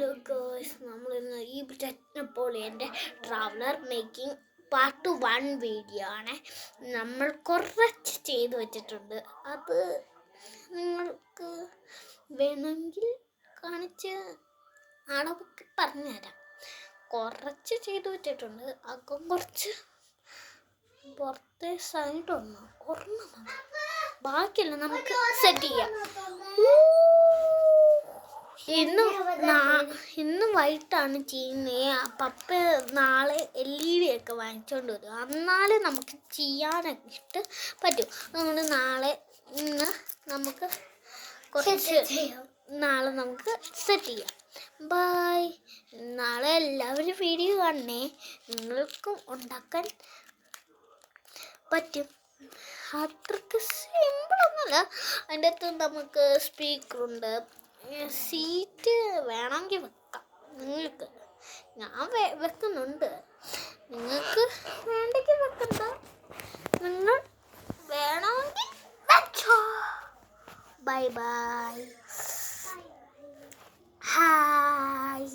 Hello girls, നമ്മളിന്ന് ഈ നെപ്പോളിയൻ്റെ traveller making part 1 video ആണ്. നമ്മൾ കുറച്ച് ചെയ്ത് വെച്ചിട്ടുണ്ട്. അത് നിങ്ങൾക്ക് വേണമെങ്കിൽ കാണിച്ച് അളവൊക്കെ പറഞ്ഞുതരാം. കുറച്ച് ചെയ്ത് വെച്ചിട്ടുണ്ട്. അകം കുറച്ച് പുറത്തെ സൈഡ് ഒരെണ്ണം ബാക്കിയല്ല നമുക്ക് സെറ്റ് ചെയ്യാം. ഇന്ന് വൈകിട്ടാണ് ചെയ്യുന്നത്. പപ്പ നാളെ LED ഒക്കെ വാങ്ങിച്ചുകൊണ്ട് വരും. എന്നാലേ നമുക്ക് ചെയ്യാനായിട്ട് പറ്റും. അതുകൊണ്ട് ഇന്ന് നമുക്ക് നാളെ നമുക്ക് സെറ്റ് ചെയ്യാം. ബൈ. നാളെ എല്ലാവരും വീഡിയോ കാണണേ. നിങ്ങൾക്കും ഉണ്ടാക്കാൻ പറ്റും. അത്രയ്ക്ക് സിമ്പിളൊന്നുമല്ല. അതിൻ്റെ അകത്ത് നമുക്ക് സ്പീക്കറുണ്ട്, സീറ്റ് വേണമെങ്കിൽ വെക്കാം. നിങ്ങൾക്ക് ഞാൻ വെക്കുന്നുണ്ട്. നിങ്ങൾക്ക് വേണ്ടെങ്കിൽ വെക്കണ്ട. നിങ്ങൾ വേണമെങ്കിൽ വെച്ചോ. Bye bye. ഹായ്.